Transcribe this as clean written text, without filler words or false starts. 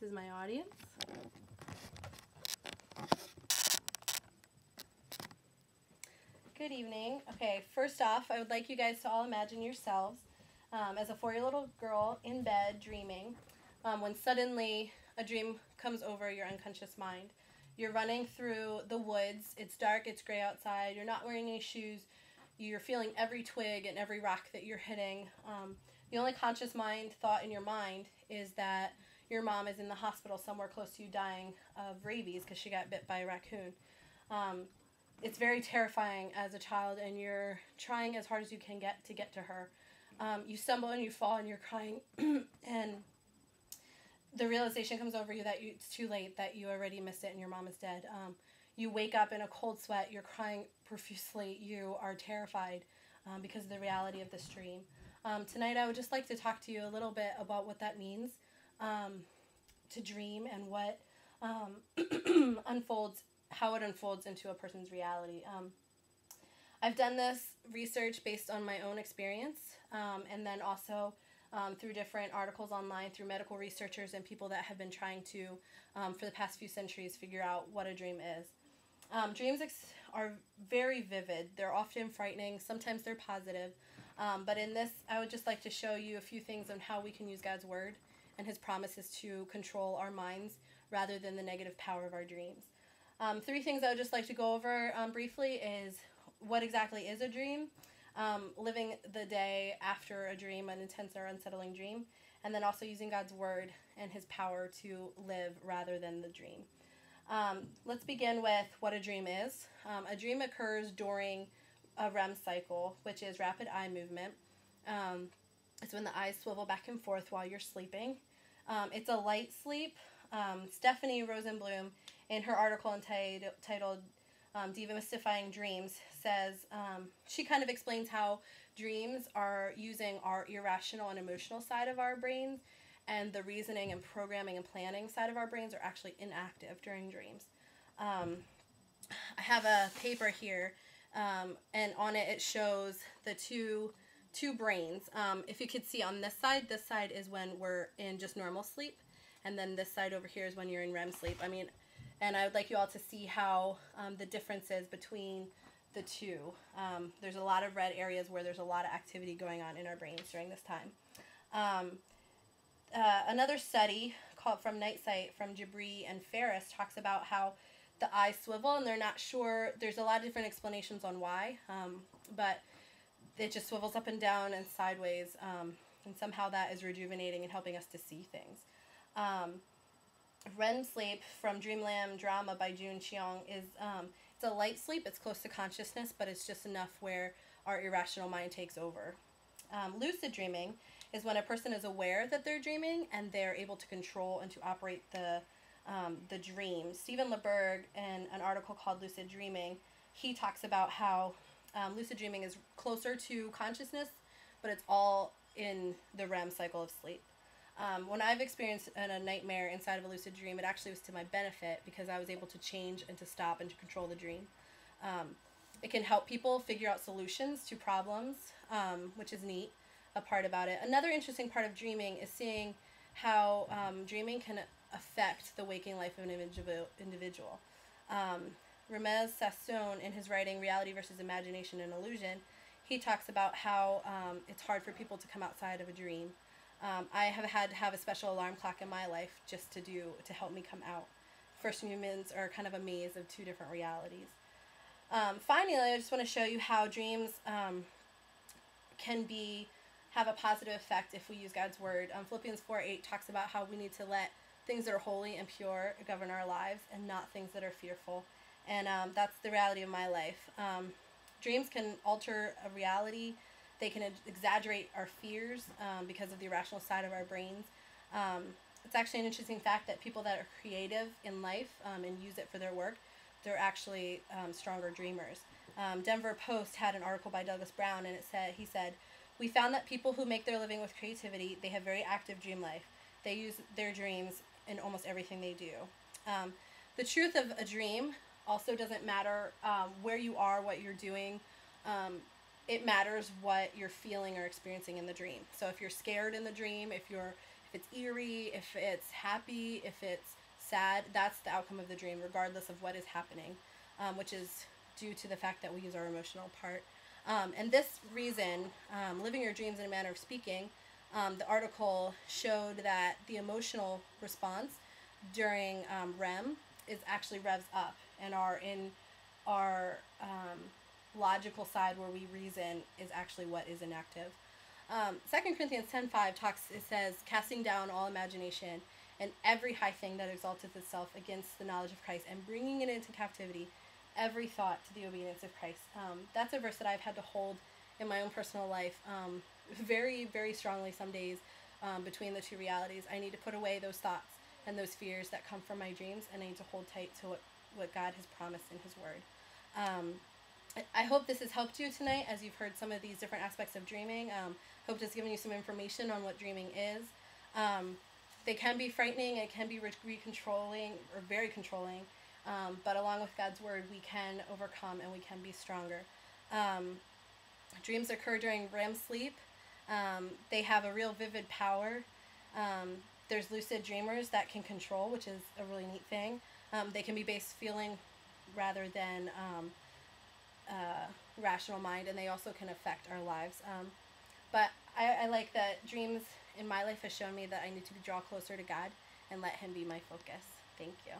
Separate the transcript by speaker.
Speaker 1: This is my audience. Good evening. Okay, first off, I would like you guys to all imagine yourselves as a 4-year-old girl in bed dreaming when suddenly a dream comes over your unconscious mind. You're running through the woods. It's dark, it's gray outside. You're not wearing any shoes. You're feeling every twig and every rock that you're hitting. The only conscious mind thought in your mind is that your mom is in the hospital somewhere close to you dying of rabies because she got bit by a raccoon. It's very terrifying as a child, and you're trying as hard as you can to get to her. You stumble and you fall and you're crying, and the realization comes over you that it's too late, that you already missed it and your mom is dead. You wake up in a cold sweat, you're crying profusely, you are terrified because of the reality of this dream. Tonight I would just like to talk to you a little bit about what that means to dream and what how it unfolds into a person's reality. I've done this research based on my own experience, and then also through different articles online, through medical researchers and people that have been trying to, for the past few centuries, figure out what a dream is. Dreams are very vivid. They're often frightening. Sometimes they're positive. But in this, I would just like to show you a few things on how we can use God's Word and His promises to control our minds rather than the negative power of our dreams. 3 things I would just like to go over briefly is what exactly is a dream, living the day after a dream, an intense or unsettling dream, and then also using God's Word and His power to live rather than the dream. Let's begin with what a dream is. A dream occurs during a REM cycle, which is rapid eye movement. It's when the eyes swivel back and forth while you're sleeping. It's a light sleep. Stephanie Rosenblum, in her article entitled Demystifying Dreams, says she kind of explains how dreams are using our irrational and emotional side of our brains, and the reasoning and programming and planning side of our brains are actually inactive during dreams. I have a paper here, and on it shows the two brains. If you could see on this side is when we're in just normal sleep, and then this side over here is when you're in REM sleep. And I would like you all to see how the differences between the two. There's a lot of red areas where there's a lot of activity going on in our brains during this time. Another study called from Night Sight from Jabri and Ferris talks about how the eyes swivel, and they're not sure. There's a lot of different explanations on why, but it just swivels up and down and sideways, and somehow that is rejuvenating and helping us to see things. REM sleep from Dreamland Drama by June Cheong is it's a light sleep. It's close to consciousness, but it's just enough where our irrational mind takes over. Lucid dreaming is when a person is aware that they're dreaming and they're able to control and to operate the dream. Stephen LeBerg, in an article called Lucid Dreaming, he talks about how lucid dreaming is closer to consciousness, but it's all in the REM cycle of sleep. When I've experienced a nightmare inside of a lucid dream, it actually was to my benefit because I was able to change and to stop and to control the dream. It can help people figure out solutions to problems, which is neat, a part about it. Another interesting part of dreaming is seeing how dreaming can affect the waking life of an individual. Ramez Sassoon, in his writing Reality versus Imagination and Illusion, he talks about how it's hard for people to come outside of a dream. I have had to have a special alarm clock in my life just to help me come out. First few minutes are kind of a maze of 2 different realities. Finally, I just want to show you how dreams can have a positive effect if we use God's Word. Philippians 4:8 talks about how we need to let things that are holy and pure govern our lives and not things that are fearful. And that's the reality of my life. Dreams can alter a reality. They can exaggerate our fears because of the irrational side of our brains. It's actually an interesting fact that people that are creative in life and use it for their work, they're actually stronger dreamers. Denver Post had an article by Douglas Brown, and he said, "We found that people who make their living with creativity, they have very active dream life. They use their dreams in almost everything they do." The truth of a dream also doesn't matter where you are, what you're doing. It matters what you're feeling or experiencing in the dream. So if you're scared in the dream, if If it's eerie, if it's happy, if it's sad, that's the outcome of the dream, regardless of what is happening, which is due to the fact that we use our emotional part. And this reason, living your dreams in a manner of speaking, the article showed that the emotional response during REM is actually revs up, and our logical side where we reason is actually what is inactive. 2 Corinthians 10:5 talks. It says, "Casting down all imagination and every high thing that exalteth itself against the knowledge of Christ, and bringing it into captivity, every thought to the obedience of Christ." That's a verse that I've had to hold in my own personal life very, very strongly some days, between the two realities. I need to put away those thoughts and those fears that come from my dreams, and I need to hold tight to what God has promised in His Word. I hope this has helped you tonight as you've heard some of these different aspects of dreaming. Hope it's given you some information on what dreaming is. They can be frightening, it can be controlling or very controlling, but along with God's Word, we can overcome and we can be stronger. Dreams occur during REM sleep. They have a real vivid power. There's lucid dreamers that can control, which is a really neat thing. They can be based feeling rather than rational mind, and they also can affect our lives. But I like that dreams in my life has shown me that I need to draw closer to God and let Him be my focus. Thank you.